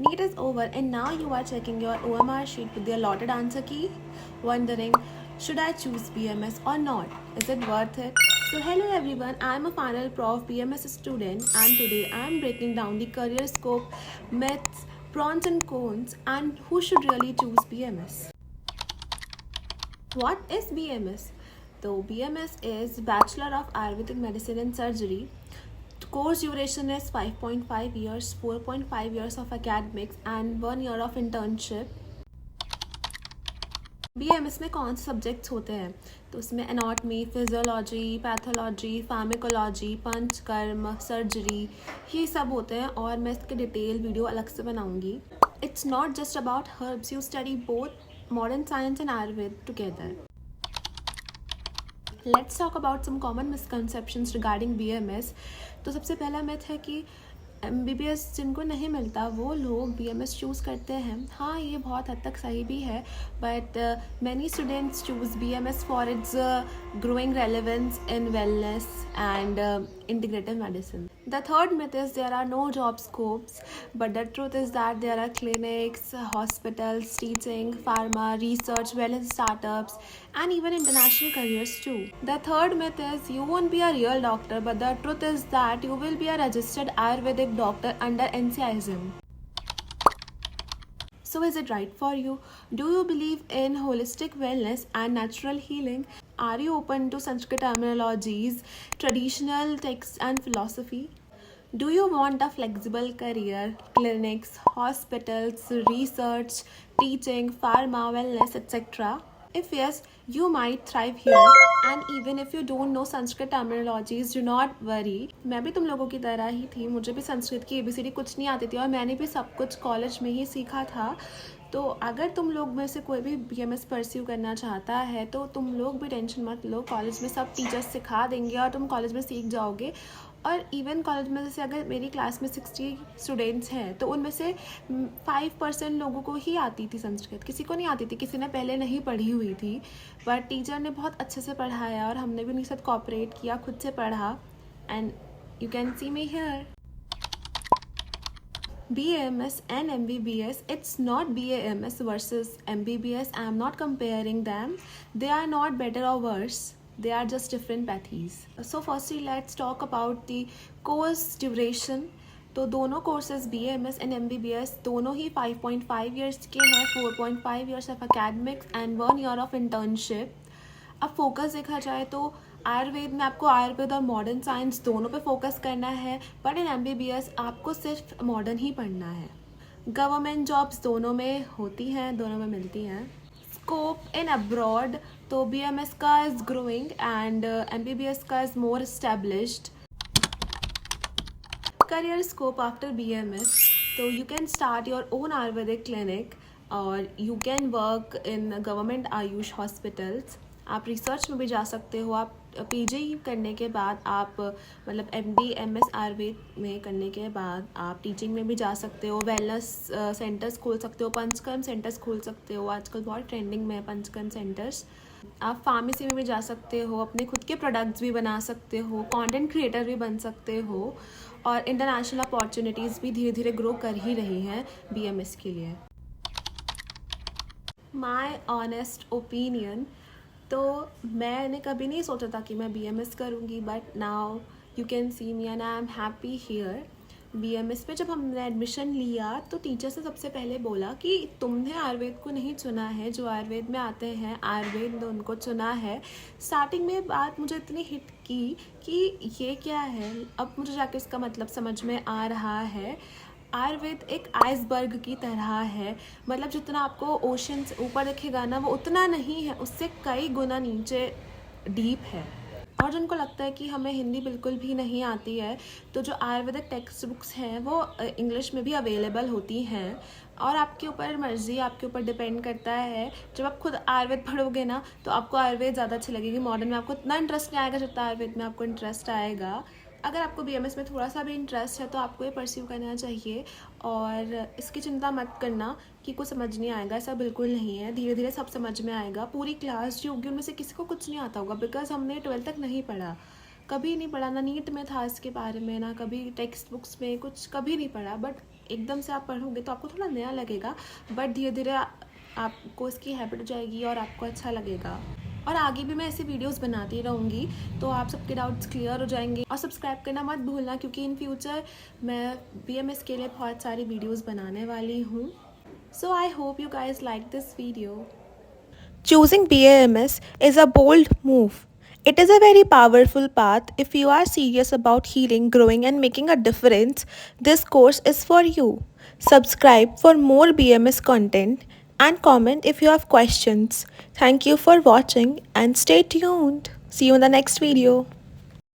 NEET is over and now you are checking your OMR sheet with the allotted answer key, wondering, should I choose BMS or not? Is it worth it? So hello everyone, I am a final prof BMS student and today I am breaking down the career scope, myths, pros and cons and who should really choose BMS. What is BMS? So BMS is Bachelor of Ayurvedic Medicine and Surgery. Course duration is 5.5 years, 4.5 years of academics and 1 year of internship. BMS में कौन से subjects होते हैं? तो उसमें anatomy, physiology, pathology, pharmacology, panchakarma, surgery, ये सब होते हैं और मैं इसके डिटेल वीडियो अलग से बनाऊंगी. It's not just about herbs, you study both modern science and Ayurveda together. Let's talk about some common misconceptions regarding BMS. तो सबसे पहला मिथ है कि MBBS जिनको नहीं मिलता वो लोग BMS चूज़ करते हैं. हाँ, ये बहुत हद तक सही भी है, but many students choose BMS for its growing relevance in wellness and integrative medicine. The third myth is there are no job scopes, but the truth is that there are clinics, hospitals, teaching, pharma, research, wellness startups, and even international careers too. The third myth is you won't be a real doctor, but the truth is that you will be a registered Ayurvedic doctor under NCISM. So is it right for you? Do you believe in holistic wellness and natural healing? Are you open to Sanskrit terminologies, traditional texts and philosophy? Do you want a flexible career, clinics, hospitals, research, teaching, pharma, wellness, etc.? If yes, you might thrive here. And even if you don't know Sanskrit terminologies, do not worry. मैं भी तुम लोगों की तरह ही थी, मुझे भी संस्कृत की ABCD कुछ नहीं आती थी और मैंने भी सब कुछ कॉलेज में ही सीखा था. तो अगर तुम लोग में से कोई भी BMS परस्यू करना चाहता है तो तुम लोग भी टेंशन मत लो, कॉलेज में सब टीचर्स सिखा देंगे और तुम कॉलेज में सीख जाओगे. और इवन कॉलेज में जैसे अगर मेरी क्लास में 60 स्टूडेंट्स हैं तो उनमें से 5% लोगों को ही आती थी संस्कृत, किसी को नहीं आती थी, किसी ने पहले नहीं पढ़ी हुई थी, बट टीचर ने बहुत अच्छे से पढ़ाया और हमने भी उनके साथ कोऑपरेट किया, खुद से पढ़ा. And you can see me here. BAMS and MBBS, it's not BAMS versus MBBS. I am not comparing them. They are not better or worse. They are just different pathies. So firstly, let's talk about the course duration. तो दोनों courses BAMS and MBBS दोनों ही 5.5 years के हैं, 4.5 years of academics and 1 year of internship. अब focus देखा जाए तो आयुर्वेद में आपको आयुर्वेद और मॉडर्न साइंस दोनों पे फोकस करना है, बट इन MBBS आपको सिर्फ मॉडर्न ही पढ़ना है. गवर्नमेंट जॉब्स दोनों में होती हैं, दोनों में मिलती हैं. स्कोप इन अब्रॉड तो BMS का इज़ ग्रोइंग एंड MBBS का is more established. Career scope after BMS, so you can start your own Ayurvedic clinic or you can work in government Ayush hospitals. आप research में भी जा सकते हो. आप PG करने के बाद आप मतलब MD MS आयुर्वेद में करने के बाद आप टीचिंग में भी जा सकते हो. वेलनेस सेंटर्स खोल सकते हो, पंचकर्म सेंटर्स खोल सकते हो, आजकल बहुत ट्रेंडिंग में है पंचकर्म सेंटर्स. आप फार्मेसी में भी जा सकते हो, अपने खुद के प्रोडक्ट्स भी बना सकते हो, कंटेंट क्रिएटर भी बन सकते हो और इंटरनेशनल अपॉर्चुनिटीज़ भी धीरे धीरे ग्रो कर ही रही हैं BMS के लिए. माई ऑनेस्ट ओपिनियन, तो मैंने कभी नहीं सोचा था कि मैं BMS करूँगी, but now you can see me and I am happy here. BMS पे जब हमने एडमिशन लिया तो टीचर से सबसे पहले बोला कि तुमने आयुर्वेद को नहीं चुना है, जो आयुर्वेद में आते हैं आयुर्वेद ने उनको चुना है. स्टार्टिंग में बात मुझे इतनी हिट की कि ये क्या है, अब मुझे जाके इसका मतलब समझ में आ रहा है. आयुर्वेद एक आइसबर्ग की तरह है, मतलब जितना आपको ओशन से ऊपर दिखेगा ना वो उतना नहीं है, उससे कई गुना नीचे डीप है. और जिनको लगता है कि हमें हिंदी बिल्कुल भी नहीं आती है तो जो आयुर्वेदिक टेक्स्ट बुक्स हैं वो इंग्लिश में भी अवेलेबल होती हैं और आपके ऊपर मर्जी, आपके ऊपर डिपेंड करता है. जब आप खुद आयुर्वेद पढ़ोगे ना तो आपको आयुर्वेद ज़्यादा अच्छी लगेगी. मॉडर्न में आपको इतना इंटरेस्ट नहीं आएगा जितना आयुर्वेद में आपको इंटरेस्ट आएगा. अगर आपको BMS में थोड़ा सा भी इंटरेस्ट है तो आपको ये परस्यू करना चाहिए और इसकी चिंता मत करना कि कुछ समझ नहीं आएगा, ऐसा बिल्कुल नहीं है. धीरे धीरे सब समझ में आएगा. पूरी क्लास जो होगी उनमें से किसी को कुछ नहीं आता होगा, बिकॉज हमने 12th तक नहीं पढ़ा, कभी नहीं पढ़ा, ना नीट में था इसके बारे में, ना कभी टेक्स्ट बुक्स में कुछ कभी नहीं पढ़ा. बट एकदम से आप पढ़ोगे तो आपको थोड़ा नया लगेगा, बट धीरे धीरे आपको इसकी हैबिट हो जाएगी और आपको अच्छा लगेगा। और आगे भी मैं ऐसे वीडियोस बनाती रहूँगी, तो आप सबके डाउट्स क्लियर हो जाएंगे। और सब्सक्राइब करना मत भूलना, क्योंकि इन फ्यूचर मैं BMS के लिए बहुत सारी वीडियोस बनाने वाली हूँ। So I hope you guys like this video. Choosing BAMS is a bold move. It is a very powerful path. If you are serious about healing, growing, and making a difference, this course is for you. Subscribe for more BMS content and comment if you have questions. Thank you for watching and stay tuned. See you in the next video.